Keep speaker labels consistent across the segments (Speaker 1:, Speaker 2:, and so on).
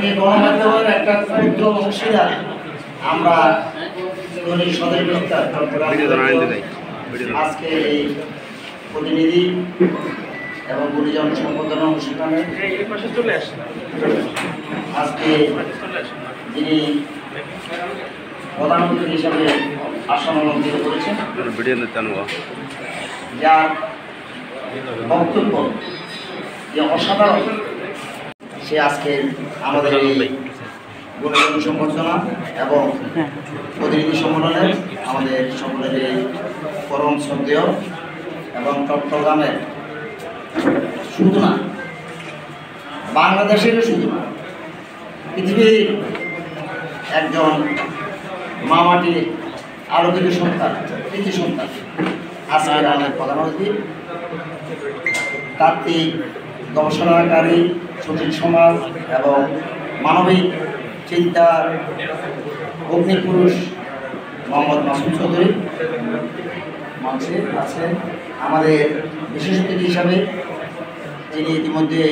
Speaker 1: থেকে গণমাধ্যমের একটা ক্ষুদ্র অংশীদার আমরা সদর বিস্তার আজকে এই প্রতিনিধি এবং গুণীজন সম্বোধনা অনুষ্ঠানে আজকে যিনি প্রধানমন্ত্রী হিসাবে আসন অলঙ্কৃত করেছেন, যার বক্তব্য যে অসাধারণ, সে আজকে আমাদের এই গুণীজন সম্বর্ধনা এবং প্রতিনিধি সম্মেলনে আমাদের সকলের এই পরম শ্রদ্ধেয় এবং চট্টগ্রামের শুধু না, বাংলাদেশেরও শুধু না, পৃথিবীর একজন মামাটির আলোকিত সন্তান, কৃতি সন্তান, আজকের আমাদের প্রধান অতিথি, তাত্ত্বিক গবেষণাকারী, সঠিক সমাজ এবং মানবিক চিন্তার অগ্নিপুরুষ মোহাম্মদ মাসুদ চৌধুরী মঞ্চে আছেন। আমাদের বিশেষ অতিথি হিসাবে যিনি ইতিমধ্যে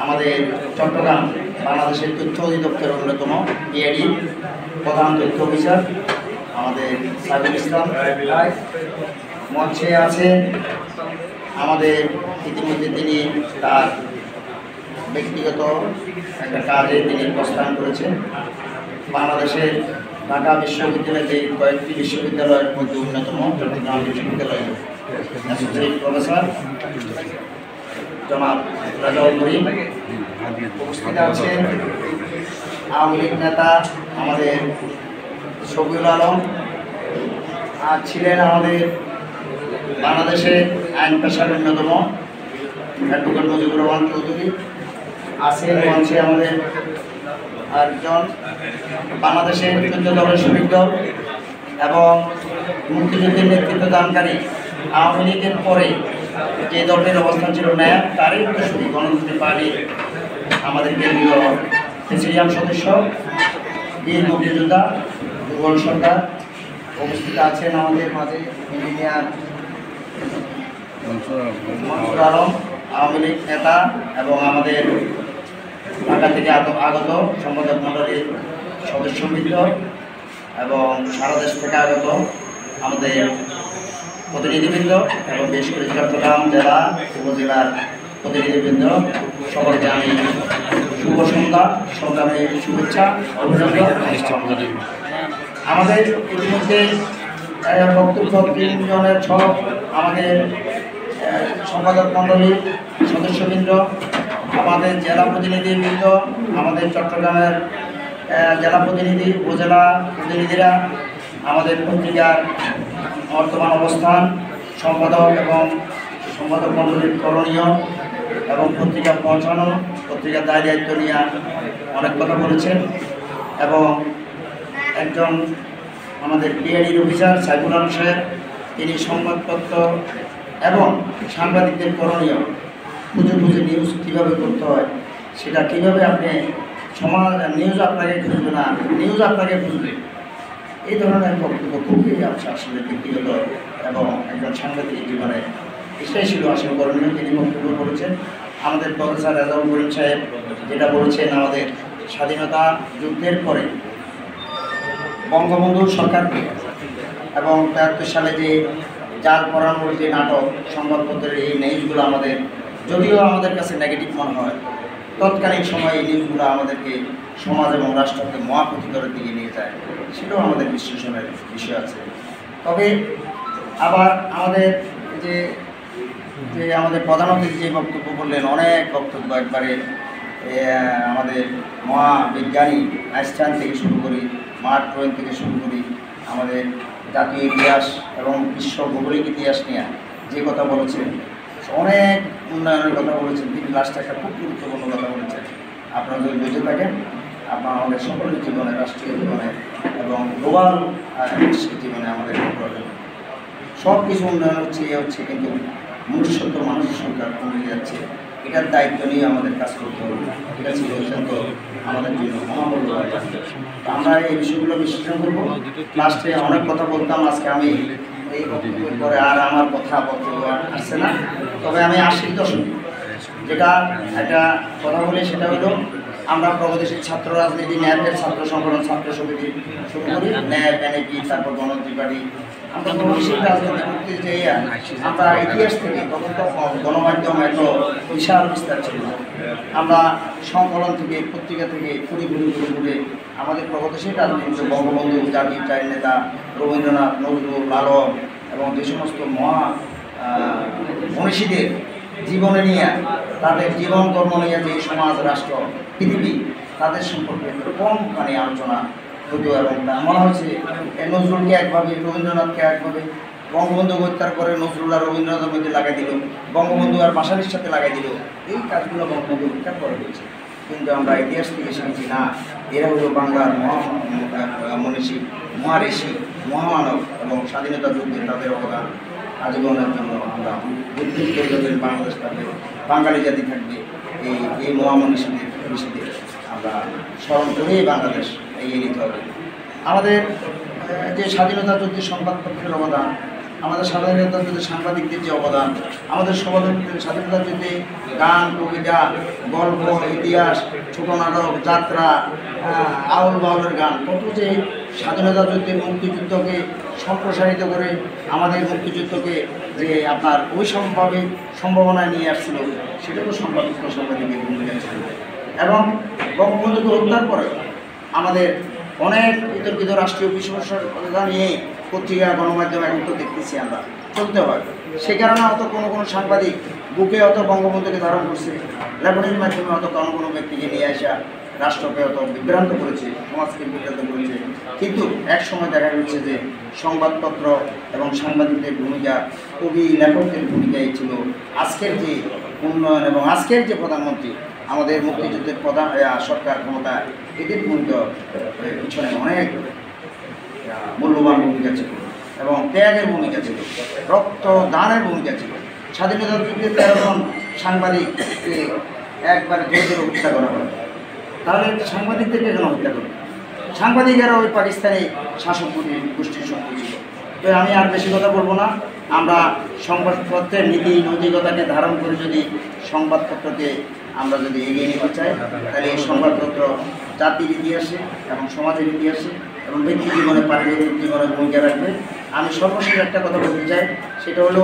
Speaker 1: আমাদের চট্টগ্রাম বাংলাদেশের তথ্য অধিদপ্তরের অন্যতম বিআইডি প্রধান তথ্য অফিসার আমাদের সাইদুল ইসলাম মঞ্চে আছেন। আমাদের ইতিমধ্যে তিনি তার ব্যক্তিগত একটা কাজে তিনি প্রস্থান করেছেন। বাংলাদেশের ঢাকা বিশ্ববিদ্যালয়ের যে কয়েকটি বিশ্ববিদ্যালয়ের মধ্যে অন্যতম চট্টগ্রাম বিশ্ববিদ্যালয়ের অ্যাসোসিয়েট প্রফেসর জনাব রাজাউল করিম উপস্থিত আছেন। আওয়ামী লীগ নেতা আমাদের শফিউল আলম আর ছিলেন আমাদের বাংলাদেশের আইন পেশার অন্যতম অ্যাডভোকেট মুজিবুর রহমান চৌধুরী আছেন মঞ্চে। আমাদের আরেকজন বাংলাদেশের 14 দলের শরিক দল এবং মুক্তিযুদ্ধের নেতৃত্ব দানকারী আওয়ামী লীগের পরে যে দলটির অবস্থান ছিল ন্যায়, তারই উত্তরসূরি গণতন্ত্রী পার্টির আমাদের কেন্দ্রীয় প্রেসিডিয়াম সদস্য বীর মুক্তিযোদ্ধা দুর্বল সরকার উপস্থিত আছেন। আমাদের মাঝে ইঞ্জিনিয়ার মনসুর আলম আওয়ামী লীগ নেতা এবং আমাদের ঢাকা থেকে আগত সম্পাদক মণ্ডলীর সদস্যবৃন্দ এবং সারা দেশ থেকে আগত আমাদের প্রতিনিধিবৃন্দ এবং বেশ করে চট্টগ্রাম জেলা উপজেলার প্রতিনিধিবৃন্দ, সকলকে আমি শুভ সন্ধ্যা, সংগ্রামী শুভেচ্ছা, অভিনন্দন। আমাদের ইতিমধ্যে বক্তব্য 3 জনের ছক আমাদের সম্পাদক মণ্ডলীর সদস্যবৃন্দ, আমাদের জেলা প্রতিনিধিবৃন্দ, আমাদের চট্টগ্রামের জেলা প্রতিনিধি, উপজেলা প্রতিনিধিরা, আমাদের পত্রিকার বর্তমান অবস্থান, সম্পাদক এবং সম্পাদক মণ্ডলীর করণীয় এবং পত্রিকা পৌঁছানো, পত্রিকার দায় দায়িত্ব নিয়ে অনেক কথা বলেছেন এবং একজন আমাদের বিআইডির অফিসার সাইফুল আলম সাহেব, তিনি সংবাদপত্র এবং সাংবাদিকদের করণীয় খুঁজে খুঁজে নিউজ কীভাবে করতে হয়, সেটা কীভাবে আপনি সমাজ নিউজ আপনাকে খুঁজবে না, নিউজ আপনাকে খুঁজবে, এই ধরনের বক্তব্য খুবই আসলে ব্যক্তিগত এবং একজন সাংবাদিক জীবনে এটাই ছিল আসলে করণীয়। তিনি বক্তব্য করেছেন। আমাদের প্রফেসর রাজাউল করিম সাহেব যেটা বলেছেন, আমাদের স্বাধীনতা যুদ্ধের পরে বঙ্গবন্ধু সরকারকে এবং 73 সালে যে জাল পড়ানোর যে নাটক, সংবাদপত্রের এই নিউজগুলো আমাদের যদিও আমাদের কাছে নেগেটিভ মনে হয়, তৎকালীন সময়ে এই নিউজগুলো আমাদেরকে সমাজ এবং রাষ্ট্রকে মহাক্ষতিকরের দিকে নিয়ে যায়, সেটাও আমাদের বিশ্লেষণের বিষয় আছে। তবে আবার আমাদের যে যে আমাদের প্রধান অতিথি যে বক্তব্য বললেন, অনেক বক্তব্য একবারে আমাদের মহাবিজ্ঞানী আইনস্টাইন থেকে শুরু করি, মার্ক টোয়েন থেকে শুরু করি, আমাদের জাতীয় ইতিহাস এবং বিশ্ব ভৌগোলিক ইতিহাস নিয়ে যে কথা বলেছেন, অনেক উন্নয়নের কথা বলেছেন। তিনি লাস্টে একটা খুব গুরুত্বপূর্ণ কথা বলেছেন, আপনারা যদি বুঝে থাকেন, আপনারা আমাদের সকলের জীবনে, রাষ্ট্রীয় জীবনে এবং গ্লোবাল জীবনে আমাদের সব কিছু উন্নয়ন হচ্ছে, হচ্ছে, কিন্তু মনুষ্যত্ব মানুষের সংখ্যা কমে যাচ্ছে। এটার দায়িত্ব নিয়ে আমাদের কাজ করতে হবে। এটা ছিল অত্যন্ত আমাদের জন্য মহামূল্যবান। আমরা এই বিষয়গুলো বিশ্লেষণ করবো। লাস্টে অনেক কথা বলতাম, আজকে আমি এই বক্তব্যের পরে আর আমার কথা বক্তব্য আসছে না। তবে আমি 80 দশকে যেটা একটা কথা বলি, সেটা হলো আমরা প্রগতিশীল ছাত্র রাজনীতি, ন্যাপের ছাত্র সংগঠন, ছাত্র সমিতি শুরু করি, ন্যাপ, এনএপি, তারপর গণতন্ত্রী পার্টি। আমরা প্রগতিশীল রাজনীতি করতে যাইয়া আমরা ইতিহাস থেকে, তখন তো গণমাধ্যম এত বিশাল বিস্তার ছিল, আমরা সংকলন থেকে, পত্রিকা থেকে ঘুরে ঘুরে আমাদের প্রগতিশীল রাজনীতি বঙ্গবন্ধু, জাতির চার নেতা রবীন্দ্রনাথ, নজরুল, লালন এবং যে সমস্ত মহা মনীষীদের জীবনে নিয়ে, তাদের জীবন কর্ম নিয়ে যে সমাজ, রাষ্ট্র, পৃথিবী, তাদের সম্পর্কে কম আলোচনা হতো। এবং মনে হচ্ছে নজরুলকে একভাবে, রবীন্দ্রনাথকে একভাবে, বঙ্গবন্ধু হত্যার পরে নজরুল আর রবীন্দ্রনাথের মধ্যে লাগাই দিল, বঙ্গবন্ধু আর ভাসানীর সাথে লাগাই দিল। এই কাজগুলো বঙ্গবন্ধু হত্যার পরে হয়েছে। কিন্তু আমরা ইতিহাস থেকে শিখেছি না, এরা হলো বাংলার মনীষী, মহাঋষি, মহামানব এবং স্বাধীনতা যুদ্ধে তাদের অবদান আজীবনের জন্য আমরা যতদিন বাংলাদেশ থাকবে, বাঙালি জাতি থাকবে, এই মহামনীষীদের ঋষিদের আমরা স্মরণ করেই বাংলাদেশ এগিয়ে নিতে হবে। আমাদের যে স্বাধীনতা যুদ্ধের সংবাদপত্রের অবদান, আমাদের স্বাধীনতা যুদ্ধে সাংবাদিকদের যে অবদান, আমাদের স্বাধীনতা যুদ্ধে গান, কবিতা, গল্প, ইতিহাস, ছোট নাটক, যাত্রা, আউল বাউলের গান, কত যে স্বাধীনতা যুদ্ধে মুক্তিযুদ্ধকে সম্প্রসারিত করে আমাদের মুক্তিযুদ্ধকে যে আপনার ওইসবভাবে সম্ভাবনায় নিয়ে আসছিল, সেটা তো সাংবাদিকের ভূমিকা ছিল। এবং বঙ্গবন্ধুকে হত্যার পরে আমাদের অনেক বিতর্কিত রাষ্ট্রীয় বিষয়বস্তুতা নিয়ে পত্রিকা, গণমাধ্যম এখন তো দেখতেছি আমরা, চলতে হয়। সে কারণে হয়তো কোনো সাংবাদিক বুকে হয়তো বঙ্গবন্ধুকে ধারণ করছে, লেখনের মাধ্যমে হয়তো কোনো ব্যক্তিকে নিয়ে আসা রাষ্ট্রকে হয়তো বিভ্রান্ত করেছে, সমাজকে বিভ্রান্ত করেছে। কিন্তু এক সময় দেখা যাচ্ছে যে সংবাদপত্র এবং সাংবাদিকদের ভূমিকা, কবি, লেখকদের ভূমিকাই ছিল আজকের যে উন্নয়ন এবং আজকের যে প্রধানমন্ত্রী, আমাদের মুক্তিযুদ্ধের প্রধান সরকার ক্ষমতা, এদের ভূমিকা পিছনে অনেক মূল্যবান ভূমিকা ছিল এবং ত্যাগের ভূমিকা ছিল, রক্তদানের ভূমিকা ছিল। স্বাধীনতা যুদ্ধে 13 জন সাংবাদিককে একবারে জোরে হত্যা করা হয়। তাহলে সাংবাদিকদেরকে কেন হত্যা করবে? সাংবাদিকেরা ওই পাকিস্তানি শাসক গোষ্ঠীর শক্তি ছিল। তো আমি আর বেশি কথা বলবো না। আমরা সংবাদপত্রের নীতি নৈতিকতাকে ধারণ করে যদি সংবাদপত্রকে আমরা যদি এগিয়ে নিতে চাই, তাহলে এই সংবাদপত্র জাতির ইতিহাসে এবং সমাজের ইতিহাসে এবং ব্যক্তি জীবনে, পারিবারিক জীবনে ভূমিকা রাখবে। আমি সর্বশেষ একটা কথা বলতে চাই, সেটা হলো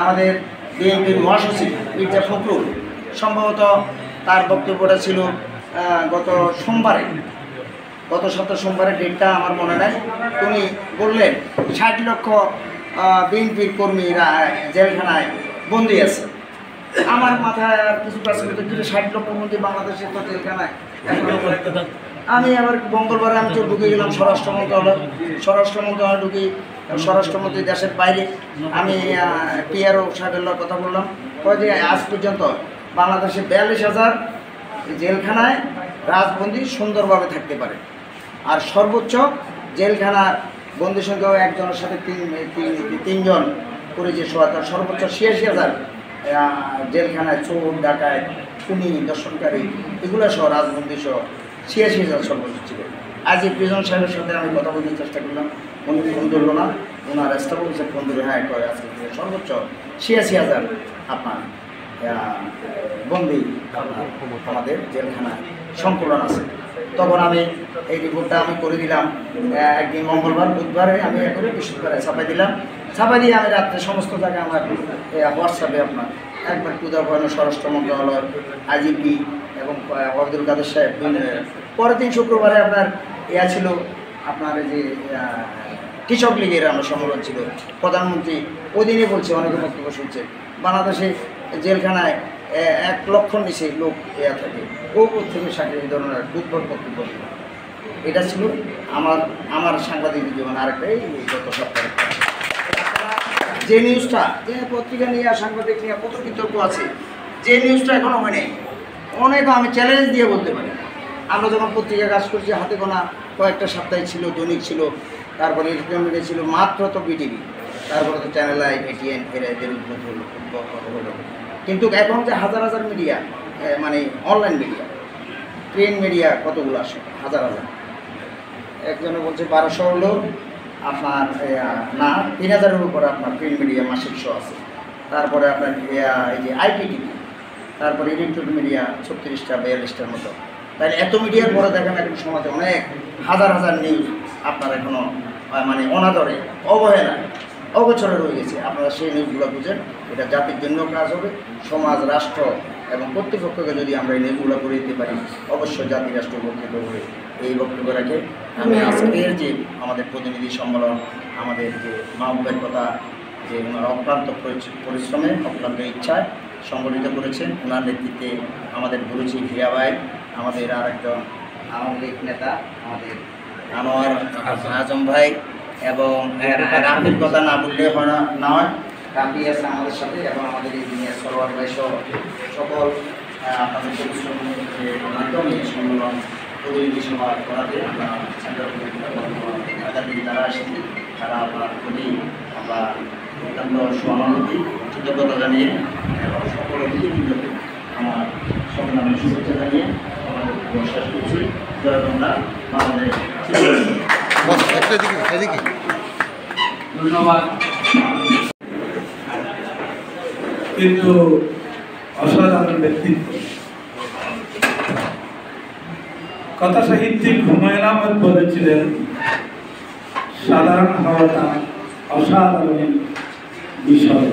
Speaker 1: আমাদের বিএনপির মহাসচিব মির্জা ফখরুল, সম্ভবত তার বক্তব্যটা ছিল গত সপ্তাহ সোমবারে, ডেটটা আমার মনে নাই। তিনি বললেন 60 লক্ষ বিএনপির কর্মীরা জেলখানায় বন্দী আছে। আমার মাথায় কিছু কাজ করতে, 60 লক্ষ বন্দী বাংলাদেশের তো জেলখানায়। আমি আবার মঙ্গলবারে আমি তো ঢুকে গেলাম স্বরাষ্ট্র মন্ত্রণালয় ঢুকি, স্বরাষ্ট্রমন্ত্রী দেশের বাইরে। আমি পিআরও সাহেবের কথা বললাম, কয় যে আজ পর্যন্ত বাংলাদেশে 42,000 জেলখানায় রাজবন্দী সুন্দরভাবে থাকতে পারে, আর সর্বোচ্চ জেলখানার বন্দি সংখ্যাও একজনের সাথে তিনজন করে যে সহায়তা, সর্বোচ্চ 86,000 জেলখানায় চোর, ডাকাত, খুনি, দর্শনকারী এগুলো সহ রাজবন্দী সহ 86,000 সর্বোচ্চ ছিল। আজ এই প্রিজন সাহেবের সাথে আমি কথা বলতে চেষ্টা করলাম, উনি ফোন ধরল না, ওনার স্টাফ অফিসের ফোন ধরে হ্যাঁ করে আজকে সর্বোচ্চ 86,000 আপনার বন্দী আমাদের জেলখানায় সংকলন আছে। তখন আমি এই রিপোর্টটা আমি করে দিলাম একদিন মঙ্গলবার, বুধবারে আমি এখন বৃহস্পতিবারে ছাপাই দিলাম। ছাপাই দিয়ে আমি রাত্রে সমস্ত জায়গায় আমার হোয়াটসঅ্যাপে আপনার একবার পূজা ভবনের স্বরাষ্ট্র মন্ত্রণালয়, আইজিপি এবং আব্দুল কাদের সাহেব। পরের দিন শুক্রবারে আপনার ছিল আপনার এই যে কৃষক লীগের আমরা সম্মেলন ছিল, প্রধানমন্ত্রী ওই দিনই বলছে, অনেকে বক্তব্য শুনছে, বাংলাদেশে জেলখানায় 1 লক্ষর নিচে লোক থাকে, ও থেকে এই ধরনের দুর্বল বক্তব্য। এটা ছিল আমার সাংবাদিক জীবন। আরেকটা এই গত সপ্তাহে যে নিউজটা, যে পত্রিকা নিয়ে সাংবাদিক নিয়ে কত বিতর্ক আছে, যে নিউজটা এখনও হয়নি, অনেক আমি চ্যালেঞ্জ দিয়ে বলতে পারি। আমরা যখন পত্রিকা কাজ করছি, হাতে গোনা কয়েকটা সাপ্তাহিক ছিল, দৈনিক ছিল, তারপরে ইলেকট্রনিক ছিল, মাত্র তো বিটিভি, তারপরে তো চ্যানেল আই, এটিএন, এদের উদ্বোধ হলো। কিন্তু এখন যে হাজার হাজার মিডিয়া, মানে অনলাইন মিডিয়া, প্রিন্ট মিডিয়া কতগুলো আসে, হাজার হাজার। একজনে বলছে 1200 হলো আপনার, না 3000-এর উপরে আপনার প্রিন্ট মিডিয়া মাসিক শো আছে। তারপরে আপনার এই যে আইপিটিভি, তারপরে ইলেকট্রনিক মিডিয়া 36টা 42টার মতো, তাই এত মিডিয়ার পরে দেখেন এখন সমাজে অনেক হাজার হাজার নিউজ আপনার এখনও মানে অনাদরে অবহেলায় অবচরে রয়ে গেছে। আপনারা সেই নিউজগুলো বুঝেন, এটা জাতির জন্য কাজ হবে। সমাজ, রাষ্ট্র এবং কর্তৃপক্ষকে যদি আমরা এই নিউজগুলো করে দিতে পারি, অবশ্যই জাতি রাষ্ট্র উপকৃত হবে। এই বক্তব্য রাখে আমি আজকের যে আমাদের প্রতিনিধি সম্মেলন, আমাদের যে মাহবুবের কথা, যে ওনারা অক্লান্ত পরিশ্রমে, অক্লান্ত ইচ্ছায় সংগঠিত করেছেন, ওনার নেতৃত্বে আমাদের গুরুজি ভিয়া ভাই, আমাদের আরেকজন আওয়ামী লীগ নেতা আমাদের আনোয়ার আজম ভাই, এবং রাফির কথা না বললে হয় না হয়, রাফি আছে আমাদের সাথে, এবং আমাদের ইঞ্জিনিয়ার সরোয়ার ভাই সহ সকল আপনাদের পরিশ্রমের মাধ্যমে সম্মেলন প্রতিনিধি সভা করাতে আমরা সেন্ট্রাল কমিটি যারা এসেছি তারা আপনার প্রতি আমরা অত্যন্ত সহানুভূতি কৃতজ্ঞতা জানিয়ে এবং সকল অতিথিবৃন্দকে আমার সংগ্রামের শুভেচ্ছা জানিয়ে আমাদের শেষ করছি। জয় বাংলা, বাংলাদেশ।
Speaker 2: ধন্যবাদ। কিন্তু অসাধারণ ব্যক্তিত্ব, কথা সাহিত্যিক হুমায়ুন আহমেদ বলেছিলেন, সাধারণ হওয়াটা অসাধারণ বিষয়।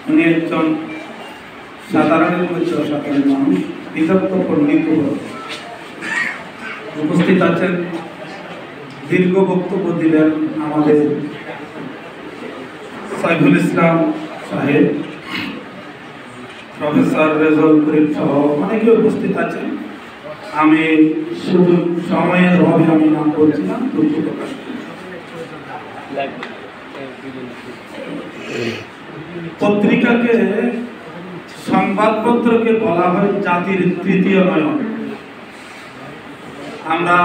Speaker 2: উনি একজন সাধারণের মধ্যে অসাধারণ মানুষ, বিদগ্ধ পণ্ডিত উপস্থিত আছেন। দীর্ঘ বক্তব্য দিলেন আমাদের সাইফুল ইসলাম সাহেব, প্রফেসর রেজাউল করিম সহ অনেকে উপস্থিত আছেন। আমি শুধু সময়ের অভাবে আমি নাম বলছিলাম, দুঃখ প্রকাশ করি। পত্রিকাকে, সংবাদপত্রকে বলা হয় জাতির তৃতীয় নয়ন। আমরা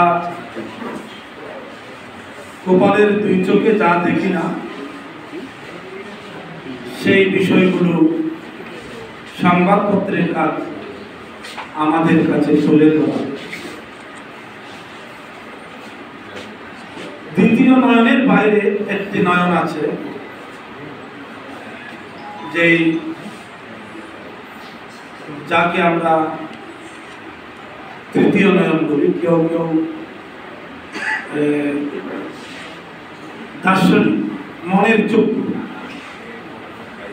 Speaker 2: কপালের দুই চোখে যা দেখি না, সেই বিষয়গুলো সংবাদপত্রের কাজ আমাদের কাছে তুলে ধরা। দ্বিতীয় নয়নের বাইরে একটি নয়ন আছে, যেই যাকে আমরা তৃতীয় নয়ন বলি। কেউ কেউ দার্শনিক মনের চোখ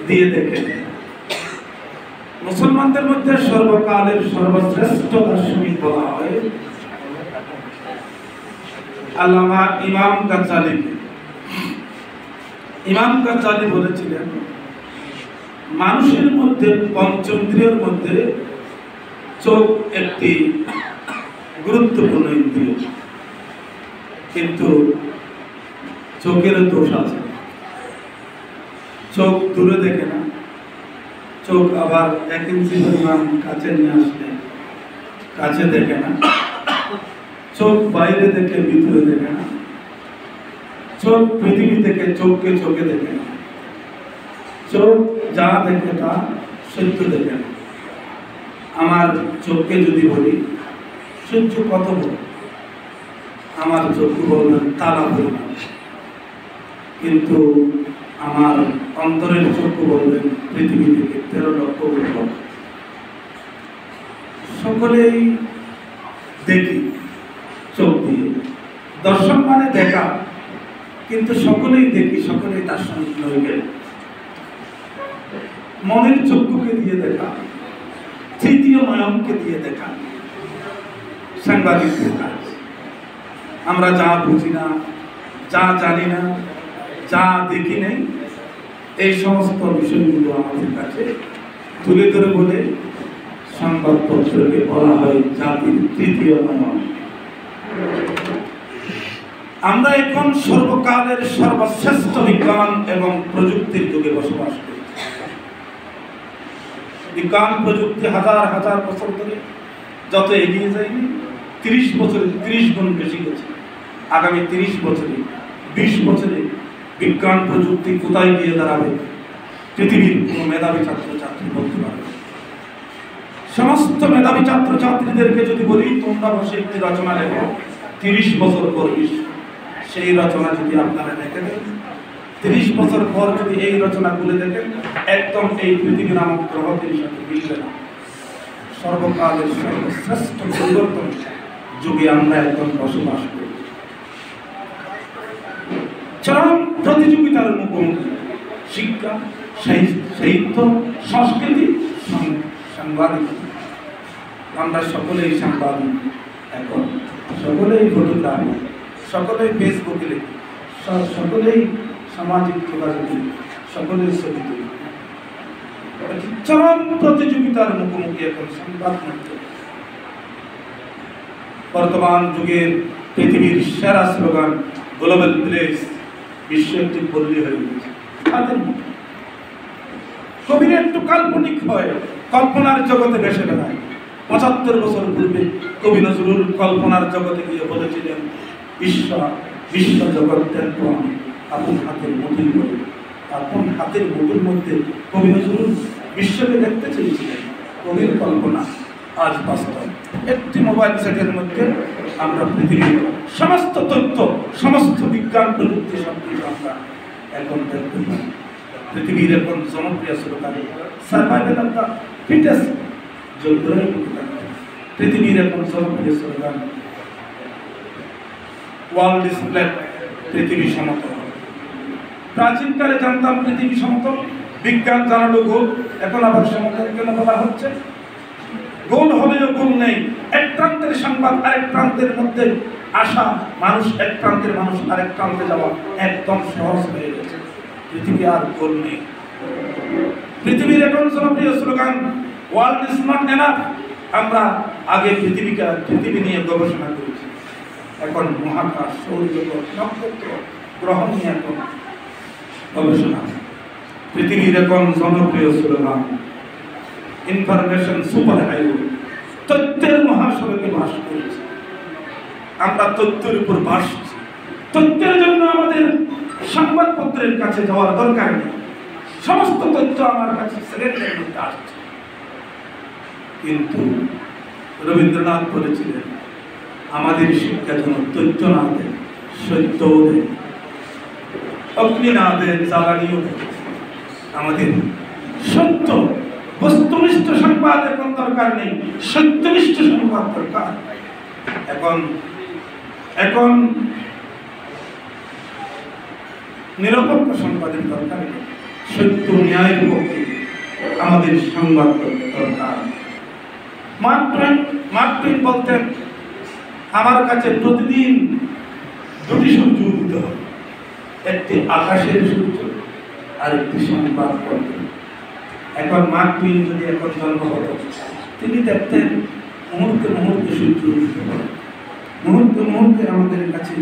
Speaker 2: দিয়ে দেখে। মুসলমানদের মধ্যে সর্বকালের সর্বশ্রেষ্ঠ দার্শনিক বলা হয় আল্লামা ইমাম গাজ্জালিকে। ইমাম গাজ্জালি বলেছিলেন, মানুষের মধ্যে পঞ্চেন্দ্রিয়ের মধ্যে চোখ একটি গুরুত্বপূর্ণ ইন্দ্রিয়, কিন্তু চোখেরও দোষ আছে। চোখ দূরে দেখে না, চোখ আবার 1 ইঞ্চি পরিমাণ কাছে নিয়ে আসলে কাছে দেখে না, চোখ বাইরে দেখে ভিতরে দেখে না, চোখ পৃথিবী থেকে চোখকে চোখে দেখে না, চোখ যা দেখে তা সত্য দেখে না। আমার চোখকে যদি বলি সূর্য কত বড়, আমার চোখকে বলবেন তারা বলবেন, কিন্তু আমার অন্তরের চক্ষু বলবেন পৃথিবী থেকে 13 লক্ষ বছর। সকলেই দেখি চোখ দিয়ে, দর্শন মানে দেখা, কিন্তু সকলেই দেখি, সকলেই দার্শনিক হয়ে গেল। মনের চক্ষুকে দিয়ে দেখা, তৃতীয় নয়নকে দিয়ে দেখা সাংবাদিকদের কাজ। আমরা যা বুঝি না, যা জানি না, যা দেখি নেই, এই সমস্ত বিষয়গুলো আমাদের কাছে তুলে ধরে বলে সংবাদপত্রকে বলা হয় জাতির তৃতীয় নয়ন। আমরা এখন সর্বকালের সর্বশ্রেষ্ঠ বিজ্ঞান এবং প্রযুক্তির যুগে বসবাস করি। বিজ্ঞান প্রযুক্তি হাজার হাজার বছর ধরে যত এগিয়ে যায়নি, 30 বছরে 30 গুণ বেশি গেছে। আগামী 30 বছরে 20 বছরে বিজ্ঞান প্রযুক্তি কোথায় গিয়ে দাঁড়াবে পৃথিবীর কোনো মেধাবী ছাত্রছাত্রী বলতে পারবে। সমস্ত মেধাবী ছাত্রছাত্রীদেরকে যদি বলি তোমরা বসে একটি রচনা লেখো, 30 বছর পর সেই রচনা যদি আপনারা দেখে দেন, 30 বছর পর যদি এই রচনা খুলে দেখেন, একদম এই পৃথিবী নামক গ্রহটির সাথে মিলবে না। সর্বকালের সর্বশ্রেষ্ঠ পরিবর্তন যুগে আমরা এখন বসবাস করি। চরম প্রতিযোগিতার মুখোমুখি শিক্ষা, সাহিত্য, সংস্কৃতি, সাংবাদিকতা। আমরা সকলেই সাংবাদিক, এখন সকলেই ফটোগ্রাফি, সকলেই ফেসবুকে লিখি, সকলেই সামাজিক যোগাযোগে, সকলেই ছবি তুলি। চরম প্রতিযোগিতার মুখোমুখি এখন সংবাদ মাধ্যম। বর্তমান যুগের পৃথিবীর সেরা স্লোগান গ্লোবাল ভিলেজ, বিশ্ব একটি পল্লী হয়ে গেছে। কবির একটু কাল্পনিক হয়, কল্পনার জগতে ভেসে বেড়ায়। ৭৫ বছর পূর্বে কবি নজরুল কল্পনার জগতে গিয়ে বলেছিলেন, বিশ্ব জগৎ দেখব আমি আপন হাতের মুঠির মধ্যে। আপন হাতের মুঠির মধ্যে কবি নজরুল বিশ্বকে দেখতে চেয়েছিলেন। কবির কল্পনা আজ বাস্তব। একটি মোবাইল সেটের মধ্যে আমরা পৃথিবীর সমস্ত তথ্য, সমস্ত বিজ্ঞান, প্রযুক্তি সবকিছু আমরা এখন দেখতে পাই। পৃথিবীর এখন জনপ্রিয় slogan survival of the fittest, পৃথিবীর এখন জনপ্রিয় স্লোগান ওয়ার্ল্ড ইজ ফ্ল্যাট, পৃথিবী সমতল। প্রাচীনকালে জানতাম পৃথিবী সমতল, বিজ্ঞান জানালো গোল, এখন আবার সমতল কেন বলা হচ্ছে? গোল হলেও গোল নেই। এক প্রান্তের সংবাদ আরেক প্রান্তের মধ্যে আসা, মানুষ এক প্রান্তের মানুষ আরেক প্রান্তে যাওয়া একদম সহজ হয়ে গেছে। পৃথিবী আর গোল নেই। পৃথিবীর এখন জনপ্রিয় slogan world is not enough. আমরা আগে পৃথিবী নিয়ে গবেষণা করেছি, এখন মহাকাশ, সৌরজগৎ, নক্ষত্র, গ্রহ নিয়ে এখন গবেষণা। পৃথিবীর এখন জনপ্রিয় স্লোগান ইনফরমেশন সুপার হাইওয়ে, তথ্যের মহাসড়কে বাস করেছি। আমরা তথ্যের উপর বাসছি। তথ্যের জন্য আমাদের সংবাদপত্রের কাছে যাওয়ার দরকার নেই, সমস্ত তথ্য আমার কাছে সেকেন্ডের মধ্যে আসছে। কিন্তু রবীন্দ্রনাথ বলেছিলেন, আমাদের শিক্ষা যেন তথ্য না দেয়, সত্য দেয়, অগ্নি না দেয়, জ্বালানিও দেয়। আমাদের সত্য বস্তুনিষ্ঠ সংবাদ এখন দরকার নেই, সত্যনিষ্ঠ সংবাদ দরকার। এখন নিরপেক্ষ সংবাদের দরকার নেই, সত্য ন্যায়ের পক্ষে আমাদের সংবাদ দরকার। মার্ক টুয়েন বলতেন, আমার কাছে প্রতিদিন দুটি সূর্য উদিত হয়, একটি আকাশের সূর্য আর একটি সংবাদ পত্র। এখন মার্ক টুয়েন যদি এখন জন্ম হতো, তিনি দেখতেন মুহূর্তে মুহূর্তে সূর্য উদিত হয়, মুহূর্তে মুহূর্তে আমাদের কাছে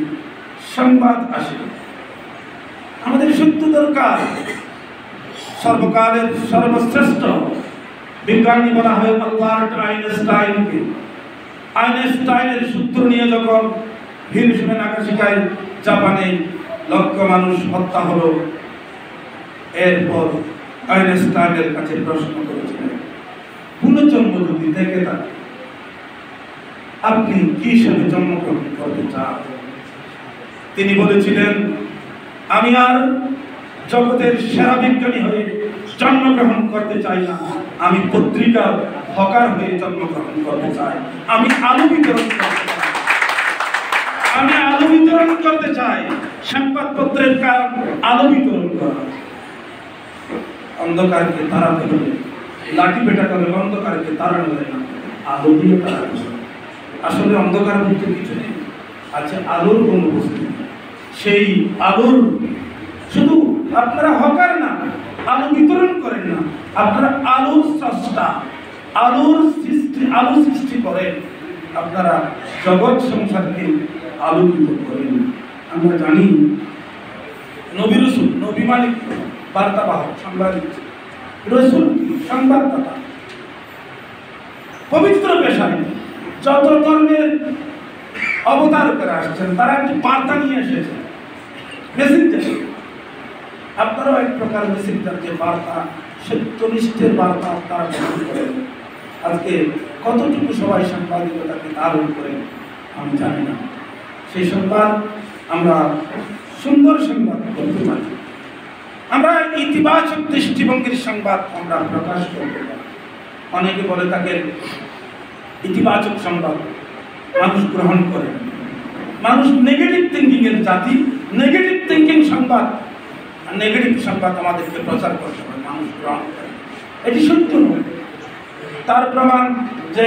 Speaker 2: সংবাদ আসে। আমাদের সত্য দরকার। সর্বকালের সর্বশ্রেষ্ঠ বিজ্ঞানী বলা হয় আলবার্ট আইনস্টাইনকে। আইনস্টাইনের সূত্র নিয়ে যখন হিরোশিমা নাগাসাকিতে জাপানে লক্ষ মানুষ হত্যা হলো, এরপর আইনস্টাইনের কাছে প্রশ্ন করেছিলেন, পুনর্জন্ম যদি দেখে থাকে আপনি কি হিসেবে জন্মগ্রহণ করতে চান? তিনি বলেছিলেন, আমি আর জগতের সেরা বিজ্ঞানী হয়ে জন্মগ্রহণ করতে চাই না, আমি পত্রিকার হকার হয়ে জন্মগ্রহণ করতে চাই। আমি আলো বিতরণ করতে চাই, আমি আলো বিতরণ করতে চাই। সংবাদপত্রের কাজ আলো বিতরণ করা। অন্ধকারকে তাড়াতে হলে লাঠি পেটা করে অন্ধকারকে তাড়ানো যায় না, আলো দিয়ে তাড়ানো যায়। আসলে অন্ধকার বলতে কিছু নেই, আছে আলোর অনুপস্থিতি। সেই আলোর শুধু আপনারা হকার না, আলো বিতরণ করেন না, আপনারা আলোর স্রষ্টা, আলো সৃষ্টি করেন। আপনারা জগৎ সংসারকে আলোকিত করেন। আমরা জানি নবী রসুল, নবী মানে বার্তাবাহক, সাংবাদিক। রসুল সংবাদদাতা, পবিত্র পেশায় যত ধর্মের অবতার করে আসছেন, তারা একটি বার্তা নিয়ে এসেছেন, মেসেঞ্জার। আপনারাও এক প্রকার মেসেঞ্জার, যে বার্তা সত্যনিষ্ঠের বার্তা আপনারা গ্রহণ করেন। আজকে কতটুকু সবাই সাংবাদিকতাকে ধারণ করেন আমি জানি না। সেই সংবাদ আমরা সুন্দর সংবাদ করতে পারি, আমরা ইতিবাচক দৃষ্টিভঙ্গির সংবাদ আমরা প্রকাশ করতে পারি। অনেকে বলে থাকেন ইতিবাচক সংবাদ মানুষ গ্রহণ করে। মানুষ নেগেটিভ থিঙ্কিং এর জাতি, নেগেটিভ থিঙ্কিং সংবাদ, নেগেটিভ সংবাদ আমাদেরকে প্রচার করতে হবে, মানুষ গ্রহণ করে। এটি সত্য নয়। তার প্রমাণ যে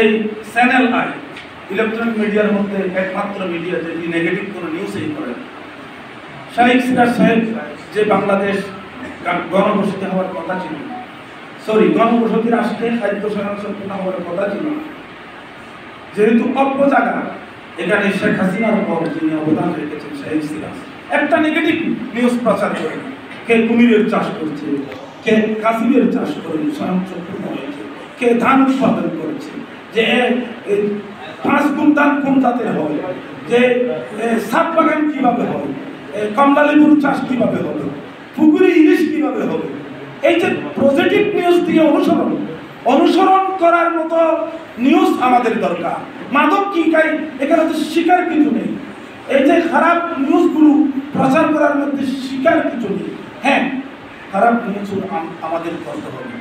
Speaker 2: চ্যানেল আই, ইলেকট্রনিক মিডিয়ার মধ্যে একমাত্র মিডিয়া যেটি নেগেটিভ কোনো নিউজই করে। শাহেখ সিরাজ সাহেব যে বাংলাদেশ গণবসতি হওয়ার কথা ছিল, গণবসতি রাষ্ট্রে খাদ্য সংরক্ষণ হওয়ার কথা ছিল না, যেহেতু অল্প জায়গা, এখানে শেখ হাসিনার পর যিনি অবদান রেখেছেন শাহেখ সিরাজ একটা নেগেটিভ নিউজ প্রচার করে। কে কুমিরের চাষ করছে, কে কাশিমের চাষ করে স্বয়ংসম্পূর্ণ হয়েছে, কে ধান উৎপাদন করেছে, যে 5 গুণ ধান কোন জাতের হবে, যে সাত বাগান কিভাবে হবে, কমলা লেবুর চাষ কিভাবে হবে, পুকুরে ইলিশ কিভাবে হবে। এই যে পজিটিভ নিউজ দিয়ে অনুসরণ করার মতো নিউজ আমাদের দরকার। মাদক কি খাই এখানে তো শিকার কিছু নেই। এই যে খারাপ নিউজগুলো প্রচার করার মধ্যে শিকার কিছু নেই। হ্যাঁ, খারাপ নিউজ আমাদের করতে হবে।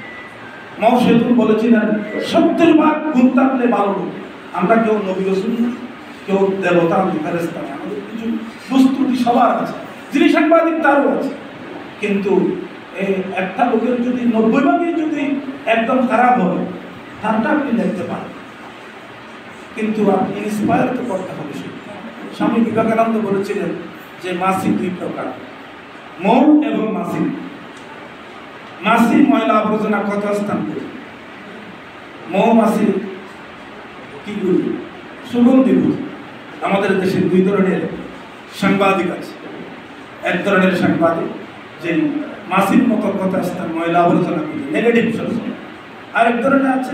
Speaker 2: মাও সেতুন বলেছিলেন 70 গুণ থাকলে ভালো লোক। আমরা কেউ নবী রাসূল না, কেউ দেবতা ফেরেশতা না, আমাদের কিছু দুস্ত্রুটি সবার আছে, যিনি সাংবাদিক তারও আছে। কিন্তু একটা লোকের যদি 90 ভাগই যদি একদম খারাপ হয়, তারটা আপনি দেখতে পান, কিন্তু আপনি ইন্সপায়ার তো করতে হবে। স্বামী বিবেকানন্দ বলেছিলেন যে মাছি 2 প্রকার, মৌ এবং মাছি। মাছি ময়লা আবর্জনা কত স্থান করে, মৌমাছি কি করি সুগন্ধি বুঝি। আমাদের দেশে 2 ধরনের সাংবাদিক আছে। এক ধরনের সাংবাদিক যে মাছির মতো কথা স্থান ময়লা আবর্জনা করে নেগেটিভ সংবাদ, আরেক ধরনের আছে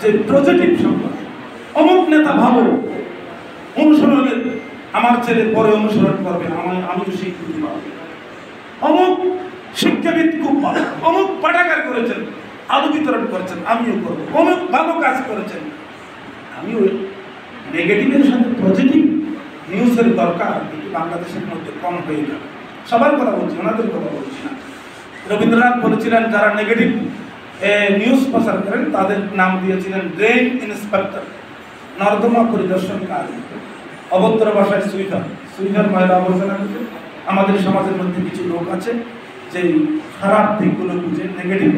Speaker 2: যে পজিটিভ সংবাদ। অমুক নেতা ভালো, অনুসরণের আমার ছেলে পরে অনুসরণ করবে, আমিও স্বীকৃতি পাবো। অমুক শিক্ষাবিদ খুব ভালো, অমুক পাঠাগার করেছেন, আলু বিতরণ করেছেন, আমিও করবো। অমুক ভালো কাজ করেছেন, আমিও। নেগেটিভের সাথে পজিটিভ নিউজের দরকার কিন্তু বাংলাদেশের মধ্যে কম হয়ে যাবে। সবার কথা বলছি, ওনাদের কথা বলছি না। রবীন্দ্রনাথ বলেছিলেন যারা নেগেটিভ নিউজ প্রচার করেন তাদের নাম দিয়েছিলেন ড্রেন ইন্সপেক্টর, নর্দমা পরিদর্শনকারী। অভদ্র ভাষায় সুইফার ময়লা আবর্জনা করছে। আমাদের সমাজের মধ্যে কিছু লোক আছে যে খারাপ দিকগুলো বুঝে, নেগেটিভ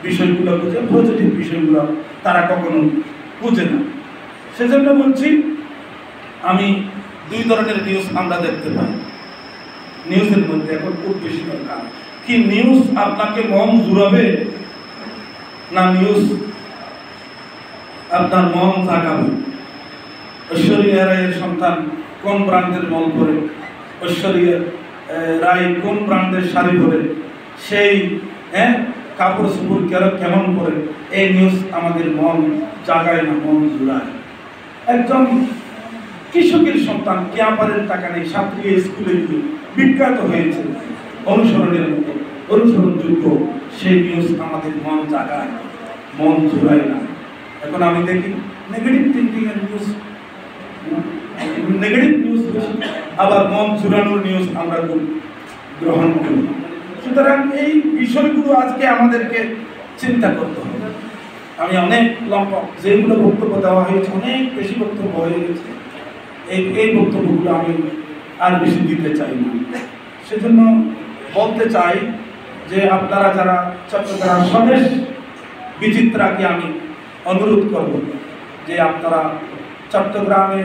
Speaker 2: বিষয়গুলো বুঝে, পজিটিভ বিষয়গুলো তারা কখনো বুঝে না। সেজন্য বলছি, আমি 2 ধরনের নিউজ আমরা দেখতে পাই। নিউজের মধ্যে এখন খুব বেশি দরকার কি নিউজ আপনাকে মন জুড়াবে না নিউজ আপনার মন জাগাবে। ঐশ্বরিয়া রায়ের সন্তান কোন ব্র্যান্ডের মল পরে, ঐশ্বরিয়া রায় কোন ব্র্যান্ডের শাড়ি পরে, সেই কাপড় চোপড় কেমন করে, এই নিউজ আমাদের মন জাগায় না, মন জুড়ায়। একজন কৃষকের সন্তান ক্যাম্পারের টাকা নেই, ছাত্রী স্কুলে গিয়ে বিখ্যাত হয়েছে, অনুসরণের মতো অনুসরণযোগ্য, সেই নিউজ আমাদের মন জাগায়, মন জুড়ায় না। এখন আমি দেখি নেগেটিভ থিঙ্কিং এর নিউজ, নেগেটিভ নিউজ বেশি, আবার মন জুড়ানোর নিউজ আমরা গ্রহণ করি। সুতরাং এই বিষয়গুলো আজকে আমাদেরকে চিন্তা করতে হবে। আমি অনেক লম্বা যেগুলো বক্তব্য দেওয়া হয়েছে, অনেক বেশি বক্তব্য হয়ে গেছে। এই বক্তব্যগুলো আমি আর বেশি দিতে চাই না। সেজন্য বলতে চাই যে আপনারা যারা চট্টগ্রাম স্বদেশ বিচিত্রাকে আমি অনুরোধ করব যে আপনারা চট্টগ্রামে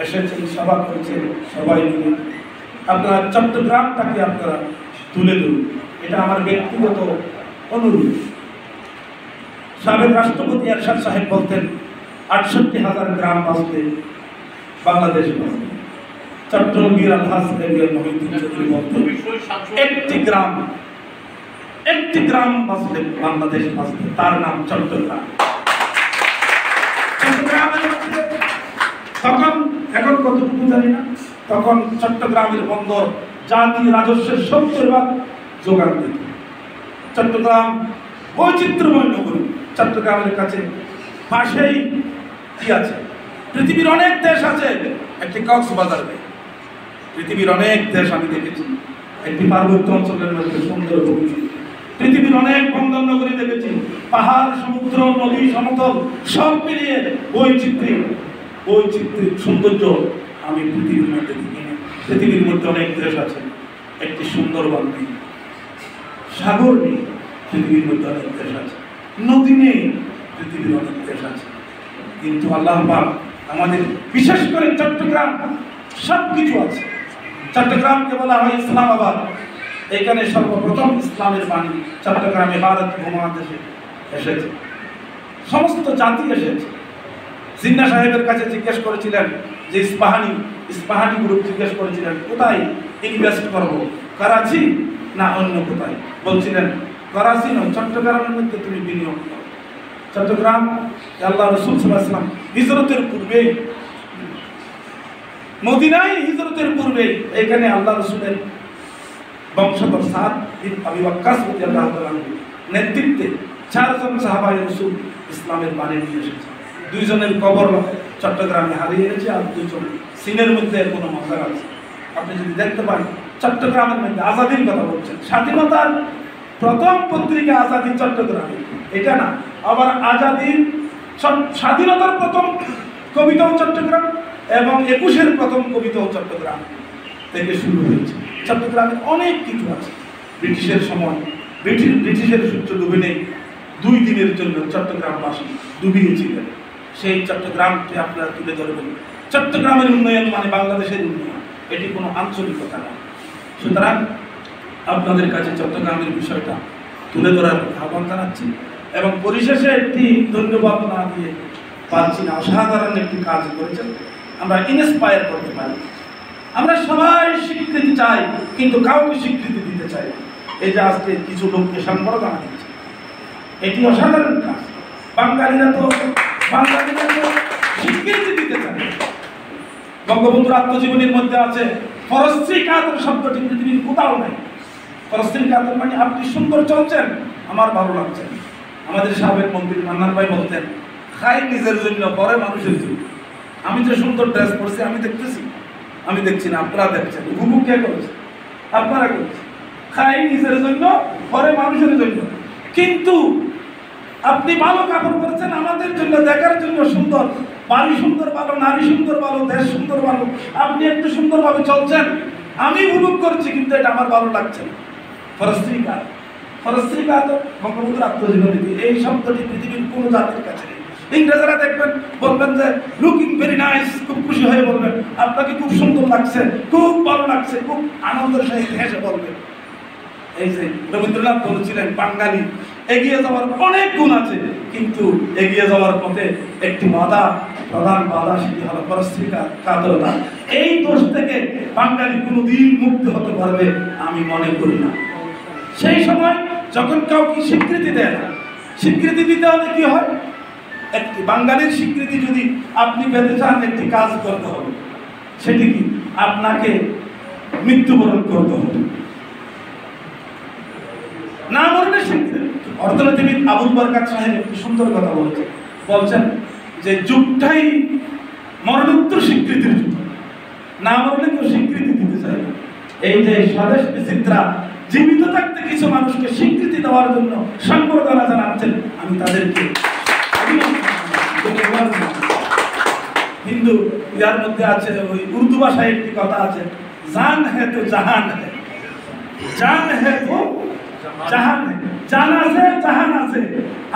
Speaker 2: এসেছেন, সভা করেছেন, সবাই মিলে আপনারা চট্টগ্রামটাকে আপনারা তুলে ধরুন। এটা আমার ব্যক্তিগত অনুরোধ। সাবেক রাষ্ট্রপতি এরশাদ সাহেব বলতেন 68,000 গ্রাম বাঁচলে বাংলাদেশ বাঁচবে। চট্টগ্রামের আলহাজ মহিউদ্দিন চৌধুরী বলতেন একটি গ্রাম বাঁচলে বাংলাদেশ বাঁচবে, তার নাম চট্টগ্রাম। তখন এখন কতটুকু জানি না, তখন চট্টগ্রামের বন্দর জাতীয় রাজস্বের 70% যোগান দিত। চট্টগ্রাম বৈচিত্র্যময় নগরী। চট্টগ্রামের কাছে পাশেই কি আছে, পৃথিবীর অনেক দেশ আছে, একটি কক্সবাজার নেই। পৃথিবীর অনেক দেশ আমি দেখেছি, একটি পার্বত্য অঞ্চলের মধ্যে সুন্দর ভূমি, পৃথিবীর অনেক বন্দর নগরী দেখেছি, পাহাড়, সমুদ্র, নদী, সমতল সব মিলিয়ে বৈচিত্র্যের সৌন্দর্য আমি পৃথিবীর মধ্যে দেখিনি। পৃথিবীর মধ্যে অনেক দেশ আছে, একটি সুন্দরবন নেই, সাগর নেই, পৃথিবীর মধ্যে অনেক দেশ আছে, নদী নেই, পৃথিবীর অনেক দেশ আছে। কিন্তু আল্লাহ পাক আমাদের বিশেষ করে চট্টগ্রাম সব কিছু আছে। চট্টগ্রামকে বলা হয় ইসলামাবাদ। এখানে সর্বপ্রথম ইসলামের বাণী চট্টগ্রামে ভারত উপমহাদেশে এসেছে, সমস্ত জাতি এসেছে। জিন্না সাহেবের কাছে জিজ্ঞেস করেছিলেন যে ইস্পাহানি গ্রুপ জিজ্ঞেস করেছিলেন কোথায় ইনভেস্ট করবো, করাচি না অন্য কোথায়? বলছিলেন করাচি নয়, চট্টগ্রামের মধ্যে তুমি বিনিয়োগ করো। চট্টগ্রাম আল্লাহ রাসূল সাল্লাল্লাহু আলাইহি ওয়াসাল্লাম হিজরতের পূর্বে, মদিনায় হিজরতের পূর্বে এখানে আল্লাহ রাসূলের বংশধর সাদ বিন আবি ওয়াক্কাস রাদিয়াল্লাহু তাআলা নেতৃত্বে 4 জন সাহাবায়ে রাসূল ইসলামের বাণী নিয়ে এসেছে। 2 জনের কবর চট্টগ্রামে হারিয়ে গেছে, আর 2 জন সিনের মধ্যে কোনো মাজার আছে। আপনি যদি দেখতে পান চট্টগ্রামের মধ্যে আজাদির কথা বলছেন, স্বাধীনতার প্রথম পত্রিকা আজাদি চট্টগ্রামে, এটা না, আবার আজাদির স্বাধীনতার প্রথম কবিতাও চট্টগ্রাম এবং 21-এর প্রথম কবিতাও চট্টগ্রাম থেকে শুরু হয়েছে। চট্টগ্রামে অনেক কিছু আছে। ব্রিটিশের সময় ব্রিটিশের সূর্য ডুবে নেই, 2 দিনের জন্য চট্টগ্রামবাসী ডুবিয়েছিলেন। সেই চট্টগ্রামকে আপনারা তুলে ধরবেন। চট্টগ্রামের উন্নয়ন মানে বাংলাদেশের উন্নয়ন, এটি কোনো আঞ্চলিকতা নয়। সুতরাং আপনাদের কাছে চট্টগ্রামের বিষয়টা তুলে ধরার আহ্বান জানাচ্ছি এবং পরিশেষে একটি ধন্যবাদ না দিয়ে পারছি না। অসাধারণ একটি কাজ করেছেন, আমরা ইন্সপায়ার করতে পারি। আমরা সবাই স্বীকৃতি চাই, কিন্তু কাউকে স্বীকৃতি দিতে চাই। এই যে আজকে কিছু লোককে সম্বর্ধনা দিচ্ছে, এটি অসাধারণ কাজ। বাঙালিরা তো স্বীকৃতি দিতে চায়। বঙ্গবন্ধুর আত্মজীবনীর মধ্যে আছে ফরস্ত্রী কাতর শব্দটি পৃথিবীর কোথাও নাই। ফরস্ত্রী কাতর মানে আপনি সুন্দর চলছেন, আমার ভালো লাগছে। আমাদের সাবেক মন্ত্রী মান্নান ভাই বলতেন, খাই নিজের জন্য, পরে মানুষের জন্য। আমি যে সুন্দর ড্রেস পরছি আমি দেখতেছি, আমি দেখছি না, আপনারা দেখছেন। উপভোগ কে করেছে? আপনারা করেছে। খাই নিজের জন্য, পরে মানুষের জন্য। কিন্তু আপনি ভালো কাপড় পরেছেন আমাদের জন্য, দেখার জন্য সুন্দর, বাড়ি সুন্দর ভালো, নারী সুন্দর ভালো, দেশ সুন্দর ভালো, আপনি একটু সুন্দরভাবে চলছেন, আমি উপভোগ করছি, কিন্তু এটা আমার ভালো লাগছে না। ফরস্ত্রিকা তো বঙ্গবন্ধুর আত্মজীবনীতে এই শব্দটি পৃথিবীর কোনো জাতির কাছে নেই। ইংরেজরা দেখবেন, বলবেন যে লুকিং ভেরি নাইস, খুব খুশি হয়ে বলবেন আপনাকে খুব সুন্দর লাগছে, খুব ভালো লাগছে, খুব আনন্দের সহিত হেসে বলবেন। এই যে রবীন্দ্রনাথ বলেছিলেন, বাঙালি এগিয়ে যাওয়ার অনেক গুণ আছে, কিন্তু এগিয়ে যাওয়ার পথে একটি প্রধান বাধা, সেটি হলো পরস্ত্রীকা কাতরতা। এই দোষ থেকে বাঙালি কোনোদিন মুক্ত হতে পারবে আমি মনে করি না। সেই সময় যখন কাউকে স্বীকৃতি দেয় না, স্বীকৃতি দিতে হলে কি হয়? একটি বাঙালির স্বীকৃতি যদি আপনি পেতে চান, একটি কাজ করতে হবে। সেটি কি? আপনাকে মৃত্যুবরণ করতে হবে। না মরলে স্বীকৃতি। অর্থনীতিবিদ আবুল বরকাত সাহেব একটি সুন্দর কথা বলছেন যে যুগটাই মরণোত্তর স্বীকৃতির যুগ। না মরলে কেউ স্বীকৃতি দিতে চায় না। এই যে স্বদেশ বিচিত্রা জীবিত থাকতে কিছু মানুষকে স্বীকৃতি দেওয়ার জন্য সংবর্ধনা জানাচ্ছেন, আমি তাদেরকে হিন্দু ইয়ার মধ্যে আছে, ওই উর্দু ভাষায় একটি কথা আছে, জান হ্যাঁ তো জাহান হ্যাঁ, জান হ্যাঁ তো জাহান হ্যাঁ, জান আছে জাহান আছে।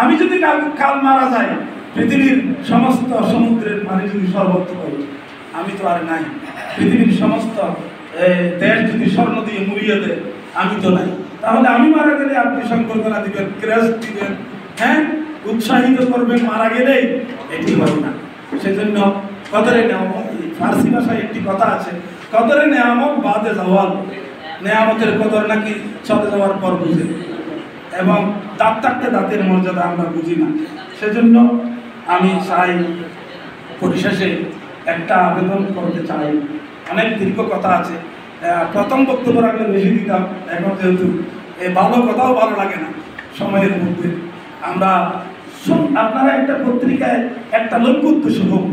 Speaker 2: আমি যদি কাল মারা যাই, পৃথিবীর সমস্ত সমুদ্রের পানি যদি সর্বত্র হয়, আমি তো আর নাই। পৃথিবীর সমস্ত দেশ যদি স্বর্ণ দিয়ে মুড়িয়ে দেয়, আমি তো নাই। তাহলে আমি মারা গেলে আপনি সংবর্ধনা দিবেন, ক্রেস্ট দিবেন, হ্যাঁ, উৎসাহিত করবেন, মারা গেলেই এটি হয় না। সেজন্য কদরে নেয়ামত, ফার্সি ভাষায় একটি কথা আছে, কদরে নেয়ামত বাদে জাওয়াল। নেয়ামতের কদর নাকি চলে যাওয়ার পর বুঝে, এবং দাঁত থাকতে দাঁতের মর্যাদা আমরা বুঝি না। সেজন্য আমি চাই, পরিশেষে একটা আবেদন করতে চাই। অনেক দীর্ঘ কথা আছে, প্রথম বক্তব্য রাখলে বেশি দিতাম, এখন যেহেতু এই ভালো কথাও ভালো লাগে না সময়ের মধ্যে, আমরা আপনারা একটা পত্রিকায় একটা লক্ষ্য উদ্দেশ্য হোক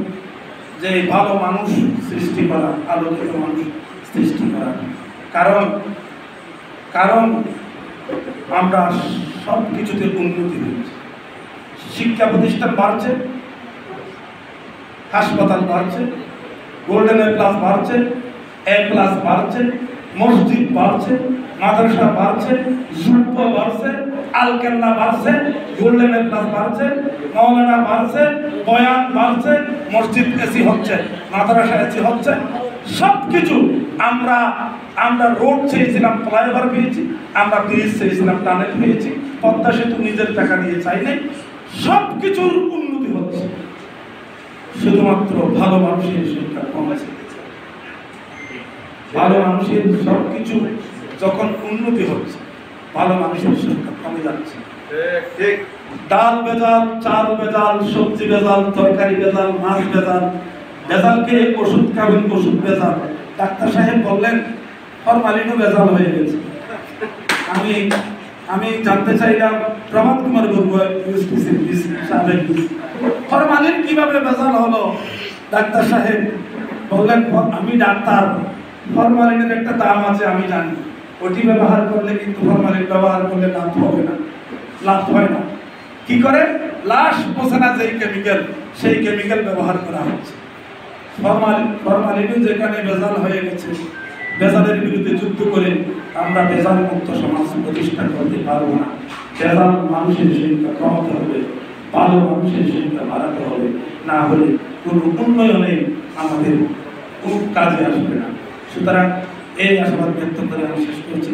Speaker 2: যে ভালো মানুষ সৃষ্টি করা, আলোকিত মানুষ সৃষ্টি করা। কারণ আমরা সব কিছুতে উন্নতি হয়েছে। শিক্ষা প্রতিষ্ঠান বাড়ছে, হাসপাতাল বাড়ছে, গোল্ডেন এ প্লাস বাড়ছে, এ প্লাস বাড়ছে, মসজিদ বাড়ছে, মাদ্রাসা বাড়ছে, জুলফ বাড়ছে, আলকেল্লা বাড়ছে, গোল্ডেন এ প্লাস বাড়ছে, মৌলানা বাড়ছে, বয়ান বাড়ছে, মসজিদ এসি হচ্ছে, মাদ্রাসা এসি হচ্ছে। সব কিছু আমরা রোড চেয়েছিলাম, ফ্লাইওভার পেয়েছি, আমরা ব্রিজ চেয়েছিলাম, টানেল পেয়েছি, পদ্মা সেতু নিজের টাকা দিয়ে চাই নাই। সব কিছুর উন্নতি হচ্ছে, শুধুমাত্র ভালো মানুষের সংখ্যা কমেছে। ভালো মানুষের সব কিছু যখন উন্নতি হচ্ছে, ভালো মানুষের সংখ্যা কমে যাচ্ছে। ডাল ভেজাল, চাল ভেজাল, সবজি ভেজাল, তরকারি ভেজাল, মাছ ভেজাল, ভেজালকে ওষুধ খাবেন, ওষুধ ভেজাল। ডাক্তার সাহেব বললেন ফরমালিনও ভেজাল হয়ে গেছে। আমি জানতে চাইলাম প্রভাত কুমার বড়ুয়া ফরমালিন কিভাবে ভেজাল হলো? ডাক্তার সাহেব বললেন আমি ডাক্তার, ফরমালিনের একটা দাম আছে আমি জানি, ওটি ব্যবহার করলে কিন্তু ফরমালিন ব্যবহার করলে লাভ হবে না, লাভ হয় না। কি করে? লাশ পচে না যেই কেমিক্যাল, সেই কেমিক্যাল ব্যবহার করা হচ্ছে। ফরমালিনও যেখানে ভেজাল হয়ে গেছে, ভেজালের বিরুদ্ধে যুদ্ধ করে আমরা ভেজাল মুক্ত সমাজ প্রতিষ্ঠা করতে পারবো না। ভেজাল মানুষের সংখ্যা কমাতে হবে, ভালো মানুষের সংখ্যা বাড়াতে হবে, না হলে কোনো উন্নয়নে আমাদের কোনো কাজে আসবে না। সুতরাং এই আশাবাদ ব্যক্ত করে আমি শেষ করছি।